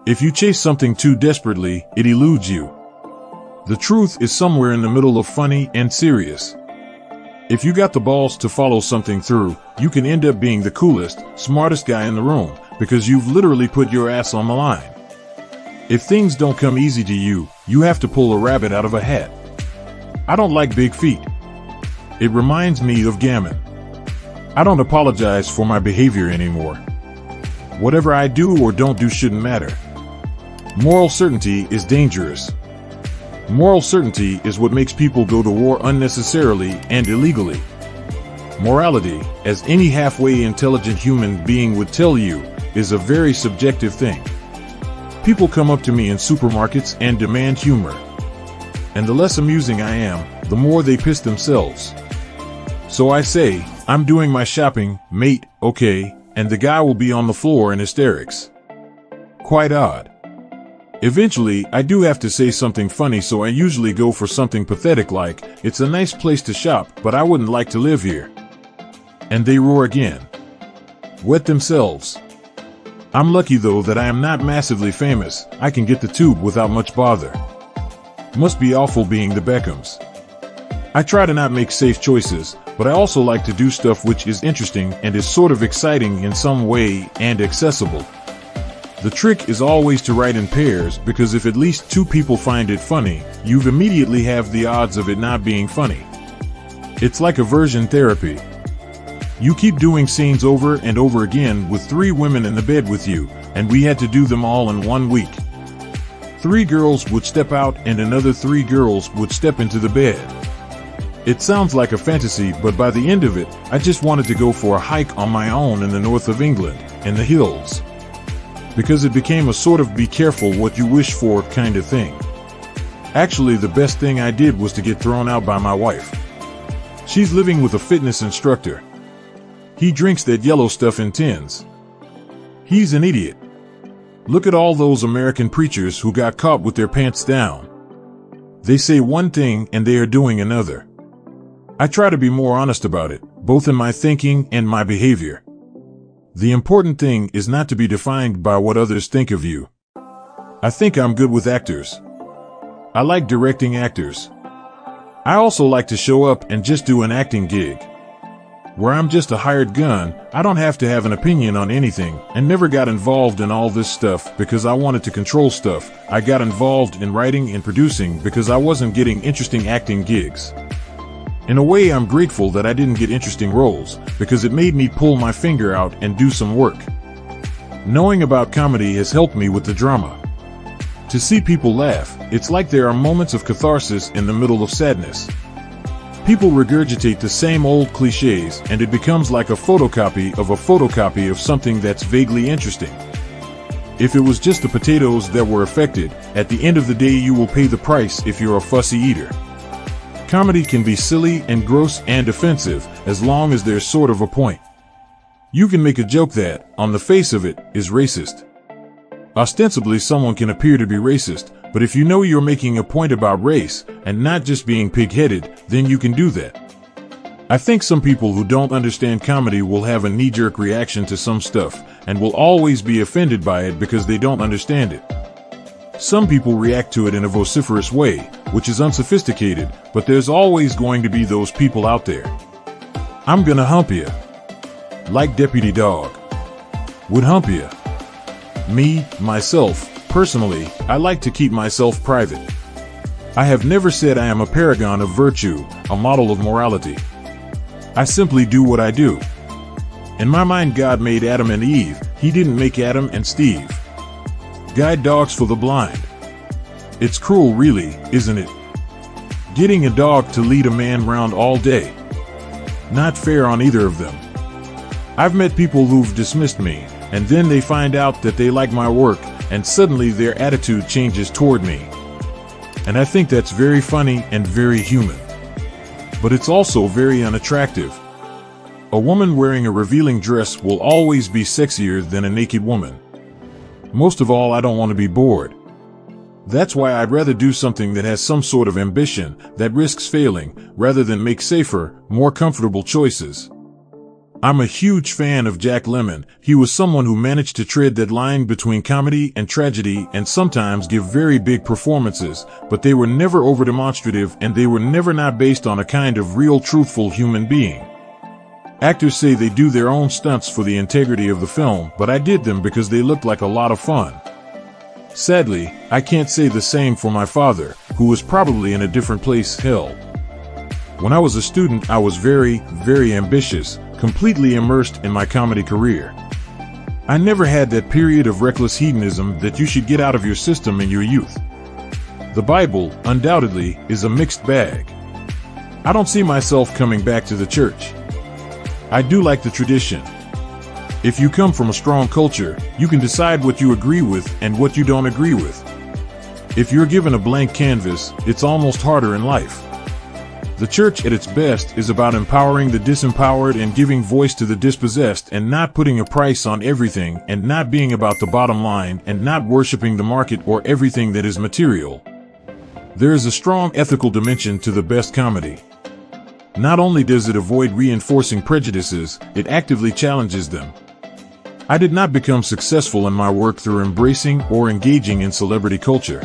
If you chase something too desperately, it eludes you. The truth is somewhere in the middle of funny and serious. If you got the balls to follow something through, you can end up being the coolest, smartest guy in the room, because you've literally put your ass on the line. If things don't come easy to you, you have to pull a rabbit out of a hat. I don't like big feet. It reminds me of gammon. I don't apologize for my behavior anymore. Whatever I do or don't do shouldn't matter. Moral certainty is dangerous. Moral certainty is what makes people go to war unnecessarily and illegally. Morality, as any halfway intelligent human being would tell you, is a very subjective thing. People come up to me in supermarkets and demand humor. And the less amusing I am, the more they piss themselves. So I say, I'm doing my shopping, mate, okay, and the guy will be on the floor in hysterics. Quite odd. Eventually, I do have to say something funny, so I usually go for something pathetic like, it's a nice place to shop, but I wouldn't like to live here. And they roar again. Wet themselves. I'm lucky though that I am not massively famous. I can get the tube without much bother. Must be awful being the Beckhams. I try to not make safe choices, but I also like to do stuff which is interesting and is sort of exciting in some way and accessible. The trick is always to write in pairs, because if at least two people find it funny, you've immediately have the odds of it not being funny. It's like aversion therapy. You keep doing scenes over and over again with 3 women in the bed with you, and we had to do them all in 1 week. 3 girls would step out and another 3 girls would step into the bed. It sounds like a fantasy, but by the end of it, I just wanted to go for a hike on my own in the north of England, in the hills. Because it became a sort of be careful what you wish for kind of thing. Actually, the best thing I did was to get thrown out by my wife. She's living with a fitness instructor. He drinks that yellow stuff in tins. He's an idiot. Look at all those American preachers who got caught with their pants down. They say one thing and they are doing another. I try to be more honest about it, both in my thinking and my behavior. The important thing is not to be defined by what others think of you. I think I'm good with actors. I like directing actors. I also like to show up and just do an acting gig. Where I'm just a hired gun, I don't have to have an opinion on anything, and never got involved in all this stuff because I wanted to control stuff. I got involved in writing and producing because I wasn't getting interesting acting gigs. In a way, I'm grateful that I didn't get interesting roles, because it made me pull my finger out and do some work. Knowing about comedy has helped me with the drama. To see people laugh, it's like there are moments of catharsis in the middle of sadness. People regurgitate the same old cliches, and it becomes like a photocopy of something that's vaguely interesting. If it was just the potatoes that were affected, at the end of the day you will pay the price if you're a fussy eater. Comedy can be silly and gross and offensive, as long as there's sort of a point. You can make a joke that, on the face of it, is racist. Ostensibly someone can appear to be racist, but if you know you're making a point about race, and not just being pig-headed, then you can do that. I think some people who don't understand comedy will have a knee-jerk reaction to some stuff, and will always be offended by it because they don't understand it. Some people react to it in a vociferous way, which is unsophisticated, but there's always going to be those people out there. I'm gonna hump ya. Like Deputy Dog. Would hump ya. Me, myself, personally, I like to keep myself private. I have never said I am a paragon of virtue, a model of morality. I simply do what I do. In my mind, God made Adam and Eve, He didn't make Adam and Steve. Guide dogs for the blind. It's cruel, really, isn't it? Getting a dog to lead a man round all day. Not fair on either of them. I've met people who've dismissed me, and then they find out that they like my work, and suddenly their attitude changes toward me. And I think that's very funny and very human. But it's also very unattractive. A woman wearing a revealing dress will always be sexier than a naked woman. Most of all, I don't want to be bored. That's why I'd rather do something that has some sort of ambition, that risks failing, rather than make safer, more comfortable choices. I'm a huge fan of Jack Lemmon. He was someone who managed to tread that line between comedy and tragedy and sometimes give very big performances, but they were never overdemonstrative and they were never not based on a kind of real truthful human being. Actors say they do their own stunts for the integrity of the film, but I did them because they looked like a lot of fun. Sadly, I can't say the same for my father, who was probably in a different place hell. When I was a student, I was very, very ambitious, completely immersed in my comedy career. I never had that period of reckless hedonism that you should get out of your system in your youth. The Bible, undoubtedly, is a mixed bag. I don't see myself coming back to the church. I do like the tradition. If you come from a strong culture, you can decide what you agree with and what you don't agree with. If you're given a blank canvas, it's almost harder in life. The church at its best is about empowering the disempowered and giving voice to the dispossessed and not putting a price on everything and not being about the bottom line and not worshiping the market or everything that is material. There is a strong ethical dimension to the best comedy. Not only does it avoid reinforcing prejudices, it actively challenges them. I did not become successful in my work through embracing or engaging in celebrity culture.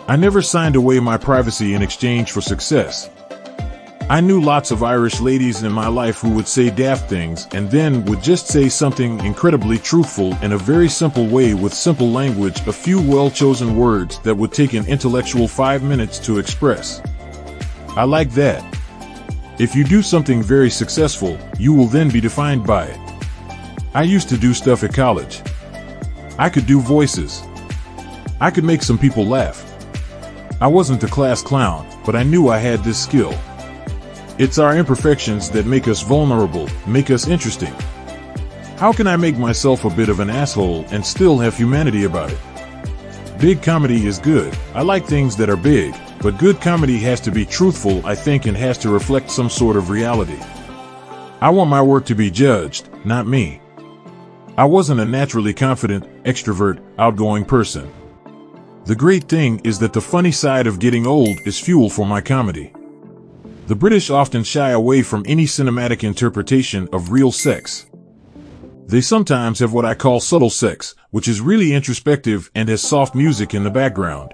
I never signed away my privacy in exchange for success. I knew lots of Irish ladies in my life who would say daft things and then would just say something incredibly truthful in a very simple way with simple language, a few well-chosen words that would take an intellectual 5 minutes to express. I like that. If you do something very successful, you will then be defined by it. I used to do stuff at college. I could do voices. I could make some people laugh. I wasn't the class clown, but I knew I had this skill. It's our imperfections that make us vulnerable, make us interesting. How can I make myself a bit of an asshole and still have humanity about it? Big comedy is good. I like things that are big, but good comedy has to be truthful, I think, and has to reflect some sort of reality. I want my work to be judged, not me. I wasn't a naturally confident, extrovert, outgoing person. The great thing is that the funny side of getting old is fuel for my comedy. The British often shy away from any cinematic interpretation of real sex. They sometimes have what I call subtle sex, which is really introspective and has soft music in the background.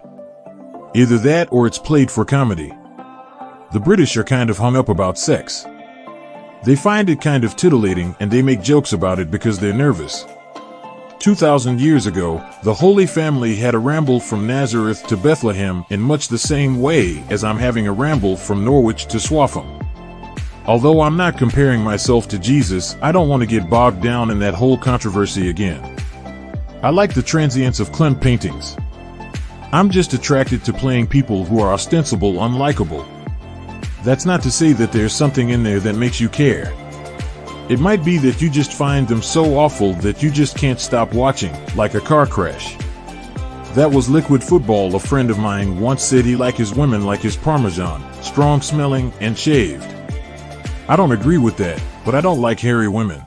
Either that or it's played for comedy. The British are kind of hung up about sex. They find it kind of titillating and they make jokes about it because they're nervous. 2,000 years ago, the Holy Family had a ramble from Nazareth to Bethlehem in much the same way as I'm having a ramble from Norwich to Swaffham. Although I'm not comparing myself to Jesus, I don't want to get bogged down in that whole controversy again. I like the transience of Klimt paintings. I'm just attracted to playing people who are ostensible unlikable. That's not to say that there's something in there that makes you care. It might be that you just find them so awful that you just can't stop watching, like a car crash. That was liquid football. A friend of mine once said he liked his women like his Parmesan, strong smelling and shaved. I don't agree with that, but I don't like hairy women.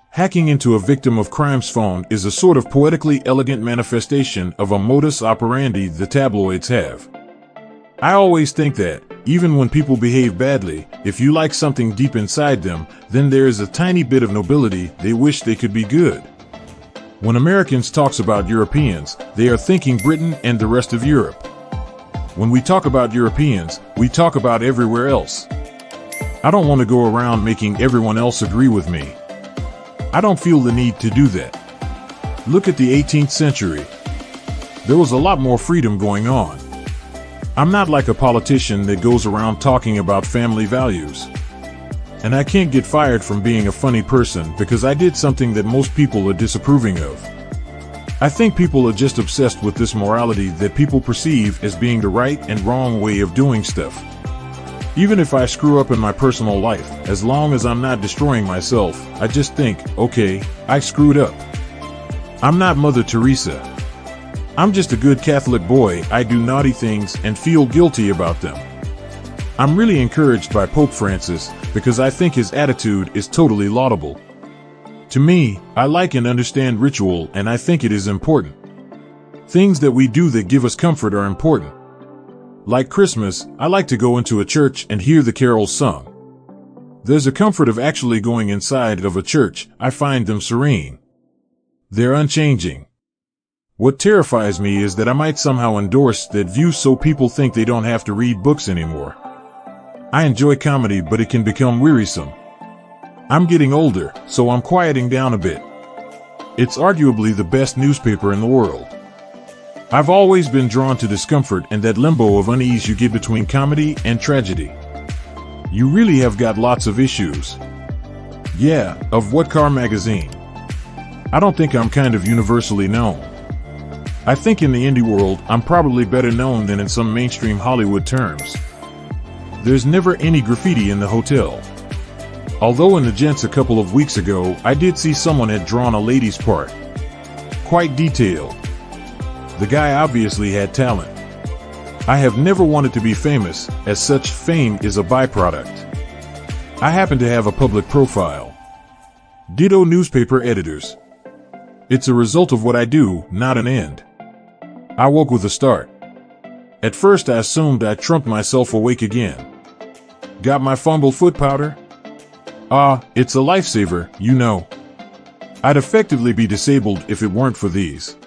Hacking into a victim of crime's phone is a sort of poetically elegant manifestation of a modus operandi the tabloids have. I always think that, even when people behave badly, if you like something deep inside them, then there is a tiny bit of nobility. They wish they could be good. When Americans talks about Europeans, they are thinking Britain and the rest of Europe. When we talk about Europeans, we talk about everywhere else. I don't want to go around making everyone else agree with me. I don't feel the need to do that. Look at the 18th century. There was a lot more freedom going on. I'm not like a politician that goes around talking about family values. And I can't get fired from being a funny person because I did something that most people are disapproving of. I think people are just obsessed with this morality that people perceive as being the right and wrong way of doing stuff. Even if I screw up in my personal life, as long as I'm not destroying myself, I just think, okay, I screwed up. I'm not Mother Teresa. I'm just a good Catholic boy. I do naughty things and feel guilty about them. I'm really encouraged by Pope Francis because I think his attitude is totally laudable. To me, I like and understand ritual, and I think it is important. Things that we do that give us comfort are important. Like Christmas, I like to go into a church and hear the carols sung. There's a comfort of actually going inside of a church. I find them serene. They're unchanging. What terrifies me is that I might somehow endorse that view so people think they don't have to read books anymore. I enjoy comedy, but it can become wearisome. I'm getting older, so I'm quieting down a bit. It's arguably the best newspaper in the world. I've always been drawn to discomfort and that limbo of unease you get between comedy and tragedy. You really have got lots of issues. Yeah, of what car magazine? I don't think I'm kind of universally known. I think in the indie world, I'm probably better known than in some mainstream Hollywood terms. There's never any graffiti in the hotel. Although in the gents a couple of weeks ago, I did see someone had drawn a lady's part. Quite detailed. The guy obviously had talent. I have never wanted to be famous, as such fame is a byproduct. I happen to have a public profile. Ditto newspaper editors. It's a result of what I do, not an end. I woke with a start. At first I assumed I trumped myself awake again. Got my fumble foot powder? It's a lifesaver, you know. I'd effectively be disabled if it weren't for these.